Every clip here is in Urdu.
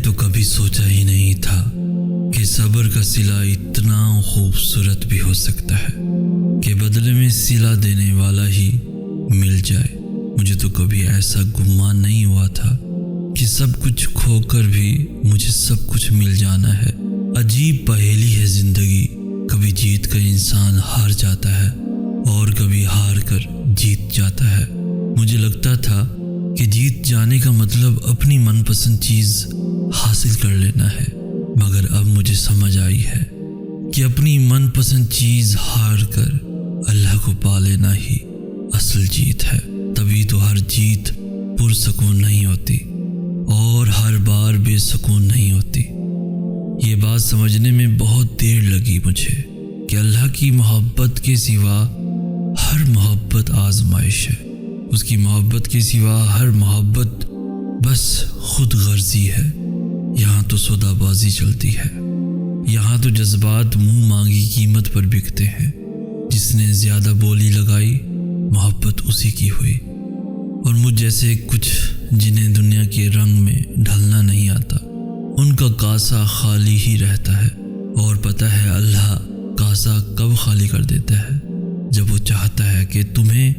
تو کبھی سوچا ہی نہیں تھا کہ صبر کا صلہ اتنا خوبصورت بھی ہو سکتا ہے کہ بدلے میں صلہ دینے والا ہی مل جائے۔ مجھے تو کبھی ایسا گمان نہیں ہوا تھا کہ سب کچھ کھو کر بھی مجھے سب کچھ مل جانا ہے۔ عجیب پہیلی ہے زندگی، کبھی جیت کر انسان ہار جاتا ہے اور کبھی ہار کر جیت جاتا ہے۔ مجھے لگتا تھا کہ جیت جانے کا مطلب اپنی من پسند چیز حاصل کر لینا ہے، مگر اب مجھے سمجھ آئی ہے کہ اپنی من پسند چیز ہار کر اللہ کو پا لینا ہی اصل جیت ہے۔ تبھی تو ہر جیت پرسکون نہیں ہوتی اور ہر بار بے سکون نہیں ہوتی۔ یہ بات سمجھنے میں بہت دیر لگی مجھے کہ اللہ کی محبت کے سوا ہر محبت آزمائش ہے، اس کی محبت کے سوا ہر محبت بس خود غرضی ہے۔ یہاں تو سودا بازی چلتی ہے، یہاں تو جذبات منہ مانگی قیمت پر بکتے ہیں۔ جس نے زیادہ بولی لگائی محبت اسی کی ہوئی، اور مجھ جیسے کچھ جنہیں دنیا کے رنگ میں ڈھلنا نہیں آتا، ان کا کاسا خالی ہی رہتا ہے۔ اور پتہ ہے اللہ کاسا کب خالی کر دیتا ہے؟ جب وہ چاہتا ہے کہ تمہیں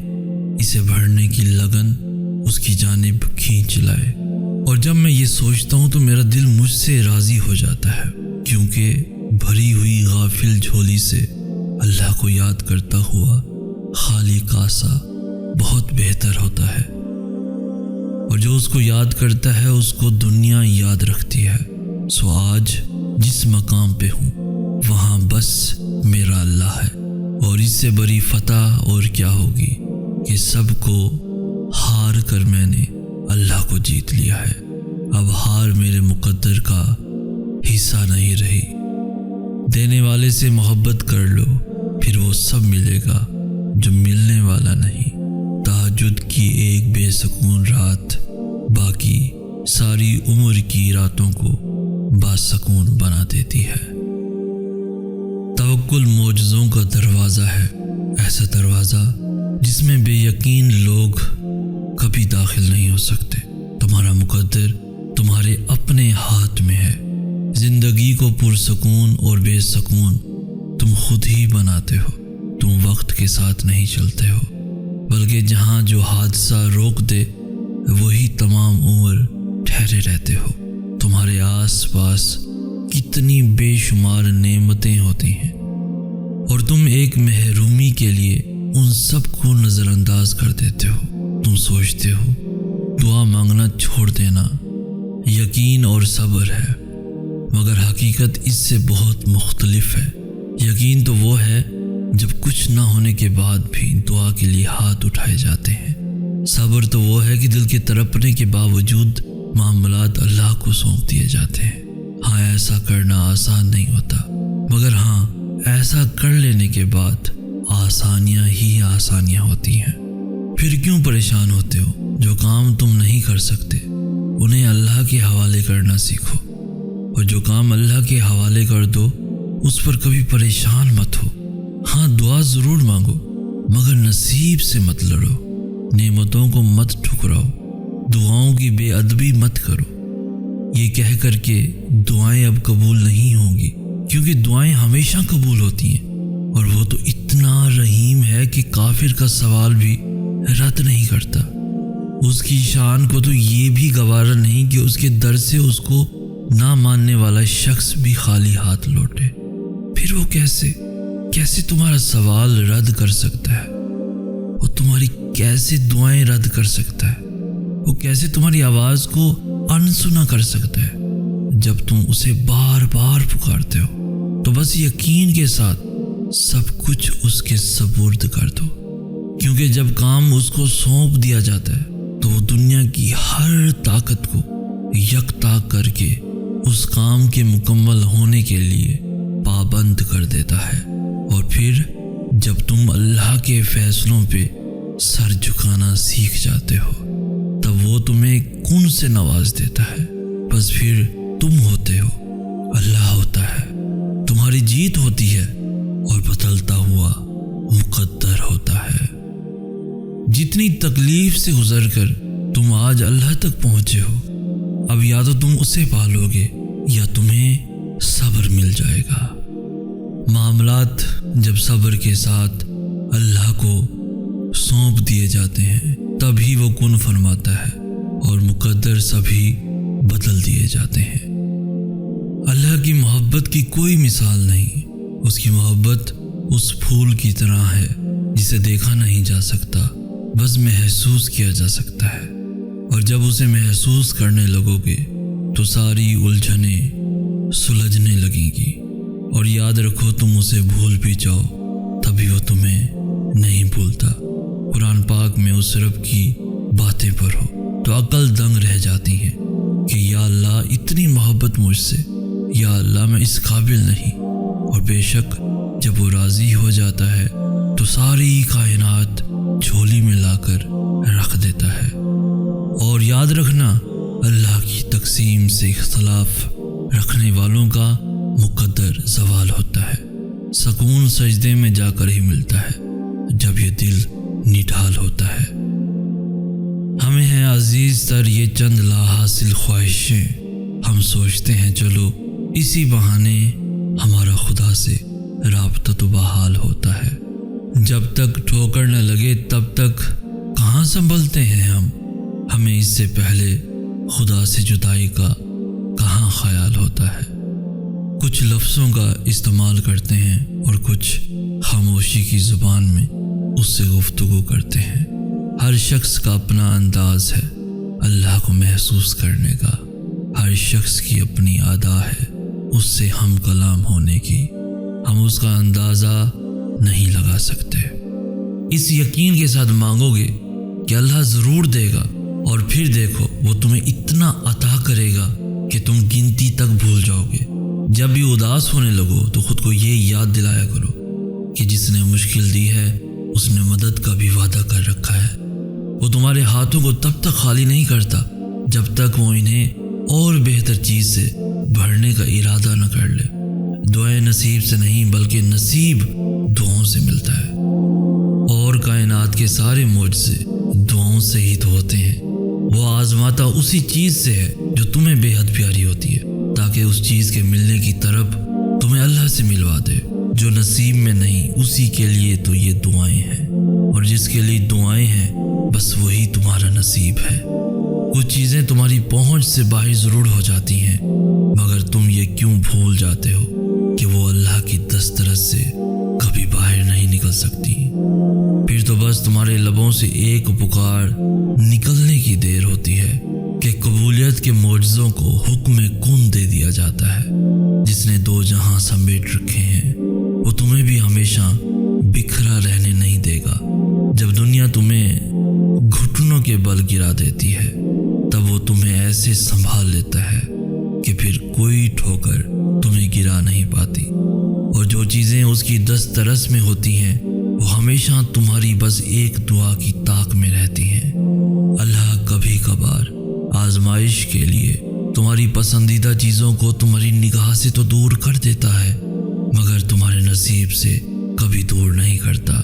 اسے بھرنے کی لگن اس کی جانب کھینچ لائے۔ اور جب میں یہ سوچتا ہوں تو میرا دل مجھ سے راضی ہو جاتا ہے، کیونکہ بھری ہوئی غافل جھولی سے اللہ کو یاد کرتا ہوا خالی کاسا بہت بہتر ہوتا ہے، اور جو اس کو یاد کرتا ہے اس کو دنیا یاد رکھتی ہے۔ سو آج جس مقام پہ ہوں وہاں بس میرا اللہ ہے، اور اس سے بڑی فتح اور کیا ہوگی کہ سب کو ہار کر میں نے اللہ کو جیت لیا ہے۔ اب ہار میرے مقدر کا حصہ نہیں رہی۔ دینے والے سے محبت کر لو، پھر وہ سب ملے گا جو ملنے والا نہیں۔ تہجد کی ایک بے سکون رات باقی ساری عمر کی راتوں کو باسکون بنا دیتی ہے۔ توکل معجزوں کا دروازہ ہے، ایسا دروازہ جس میں بے یقین لوگ کبھی داخل نہیں ہو سکتے۔ تمہارا مقدر تمہارے اپنے ہاتھ میں ہے۔ زندگی کو پرسکون اور بے سکون تم خود ہی بناتے ہو۔ تم وقت کے ساتھ نہیں چلتے ہو، بلکہ جہاں جو حادثہ روک دے وہی تمام عمر ٹھہرے رہتے ہو۔ تمہارے آس پاس کتنی بے شمار نعمتیں ہوتی ہیں، اور تم ایک محرومی کے لیے ان سب کو نظر انداز کر دیتے ہو۔ تم سوچتے ہو دعا مانگنا چھوڑ دینا یقین اور صبر ہے، مگر حقیقت اس سے بہت مختلف ہے۔ یقین تو وہ ہے جب کچھ نہ ہونے کے بعد بھی دعا کے لیے ہاتھ اٹھائے جاتے ہیں۔ صبر تو وہ ہے کہ دل کے تڑپنے کے باوجود معاملات اللہ کو سونپ دیے جاتے ہیں۔ ہاں ایسا کرنا آسان نہیں ہوتا، مگر ہاں ایسا کر لینے کے بعد آسانیاں ہی آسانیاں ہوتی ہیں۔ پھر کیوں پریشان ہوتے ہو؟ جو کام تم نہیں کر سکتے انہیں اللہ کے حوالے کرنا سیکھو، اور جو کام اللہ کے حوالے کر دو اس پر کبھی پریشان مت ہو۔ ہاں دعا ضرور مانگو، مگر نصیب سے مت لڑو، نعمتوں کو مت ٹھکراؤ، دعاؤں کی بے ادبی مت کرو یہ کہہ کر کہ دعائیں اب قبول نہیں ہوں گی، کیونکہ دعائیں ہمیشہ قبول ہوتی ہیں، اور وہ تو اتنا رحیم ہے کہ کافر کا سوال بھی رد نہیں کرتا۔ اس کی شان کو تو یہ بھی گوارا نہیں کہ اس کے در سے اس کو نہ ماننے والا شخص بھی خالی ہاتھ لوٹے۔ پھر وہ کیسے تمہارا سوال رد کر سکتا ہے؟ وہ تمہاری کیسے دعائیں رد کر سکتا ہے؟ وہ کیسے تمہاری آواز کو انسنا کر سکتا ہے؟ جب تم اسے بار بار پکارتے ہو تو بس یقین کے ساتھ سب کچھ اس کے سپرد کر دو، کیونکہ جب کام اس کو سونپ دیا جاتا ہے تو وہ دنیا کی ہر طاقت کو یکتا کر کے اس کام کے مکمل ہونے کے لیے پابند کر دیتا ہے۔ اور پھر جب تم اللہ کے فیصلوں پہ سر جھکانا سیکھ جاتے ہو تب وہ تمہیں کن سے نواز دیتا ہے۔ بس پھر تم ہوتے ہو، اللہ ہوتا ہے، تمہاری جیت ہوتی ہے، اور بدلتا ہوا مقدر ہوتا ہے۔ جتنی تکلیف سے گزر کر تم آج اللہ تک پہنچے ہو، اب یا تو تم اسے پالو گے یا تمہیں صبر مل جائے گا۔ معاملات جب صبر کے ساتھ اللہ کو سونپ دیے جاتے ہیں تبھی وہ کن فرماتا ہے اور مقدر سبھی بدل دیے جاتے ہیں۔ اللہ کی محبت کی کوئی مثال نہیں۔ اس کی محبت اس پھول کی طرح ہے جسے دیکھا نہیں جا سکتا، بس محسوس کیا جا سکتا ہے، اور جب اسے محسوس کرنے لگو گے تو ساری الجھنیں سلجھنے لگیں گی، اور یاد رکھو تم اسے بھول بھی جاؤ تبھی وہ تمہیں نہیں بھولتا۔ قرآن پاک میں اس رب کی باتیں پڑھو تو عقل دنگ رہ جاتی ہیں کہ یا اللہ اتنی محبت مجھ سے، یا اللہ میں اس قابل نہیں، اور بے شک جب وہ راضی ہو جاتا ہے تو ساری کائنات جھولی میں لا کر رکھ دیتا ہے۔ اور یاد رکھنا اللہ کی تقسیم سے اختلاف رکھنے والوں کا مقدر زوال ہوتا ہے۔ سکون سجدے میں جا کر ہی ملتا ہے جب یہ دل نڈھال ہوتا ہے۔ ہمیں ہے عزیز تر یہ چند لا حاصل خواہشیں، ہم سوچتے ہیں چلو اسی بہانے ہمارا خدا سے رابطہ تو بحال ہوتا ہے۔ جب تک ٹھوکر نہ لگے تب تک کہاں سنبھلتے ہیں ہمیں اس سے پہلے خدا سے جدائی کا کہاں خیال ہوتا ہے۔ کچھ لفظوں کا استعمال کرتے ہیں اور کچھ خاموشی کی زبان میں اس سے گفتگو کرتے ہیں۔ ہر شخص کا اپنا انداز ہے اللہ کو محسوس کرنے کا، ہر شخص کی اپنی ادا ہے اس سے ہم کلام ہونے کی، ہم اس کا اندازہ نہیں لگا سکتے۔ اس یقین کے ساتھ مانگو گے کہ اللہ ضرور دے گا، اور پھر دیکھو وہ تمہیں اتنا عطا کرے گا کہ تم گنتی تک بھول جاؤ گے۔ جب بھی اداس ہونے لگو تو خود کو یہ یاد دلایا کرو کہ جس نے مشکل دی ہے اس نے مدد کا بھی وعدہ کر رکھا ہے۔ وہ تمہارے ہاتھوں کو تب تک خالی نہیں کرتا جب تک وہ انہیں اور بہتر چیز سے بھرنے کا ارادہ نہ کر لے۔ دعائیں نصیب سے نہیں بلکہ نصیب دعاؤں سے ملتا ہے، اور کائنات کے سارے معجزے دعاؤں سے ہی تو ہوتے ہیں۔ وہ آزماتا اسی چیز سے ہے جو تمہیں بے حد پیاری ہوتی ہے، تاکہ اس چیز کے ملنے کی طرف تمہیں اللہ سے ملوا دے۔ جو نصیب میں نہیں اسی کے لیے تو یہ دعائیں ہیں، اور جس کے لیے دعائیں ہیں بس وہی تمہارا نصیب ہے۔ کچھ چیزیں تمہاری پہنچ سے باہر ضرور ہو جاتی ہیں، مگر تم یہ کیوں بھول جاتے ہو کہ وہ اللہ کی دسترس سے کبھی باہر نہیں نکل سکتی۔ پھر تو بس تمہارے لبوں سے ایک پکار نکلنے کی دیر ہوتی ہے کہ قبولیت کے معجزوں کو حکم کن دے دیا جاتا ہے۔ جس نے دو جہاں سمیٹ رکھے ہیں وہ تمہیں بھی ہمیشہ بکھرا رہنے نہیں دے گا۔ جب دنیا تمہیں گھٹنوں کے بل گرا دیتی ہے تب وہ تمہیں ایسے سنبھال لیتا ہے کہ پھر کوئی ٹھوکر تمہیں گرا نہیں پاتی، اور جو چیزیں اس کی دسترس میں ہوتی ہیں وہ ہمیشہ تمہاری بس ایک دعا کی طاق میں رہتی ہیں۔ اللہ کبھی کبھار آزمائش کے لیے تمہاری پسندیدہ چیزوں کو تمہاری نگاہ سے تو دور کر دیتا ہے، مگر تمہارے نصیب سے کبھی دور نہیں کرتا۔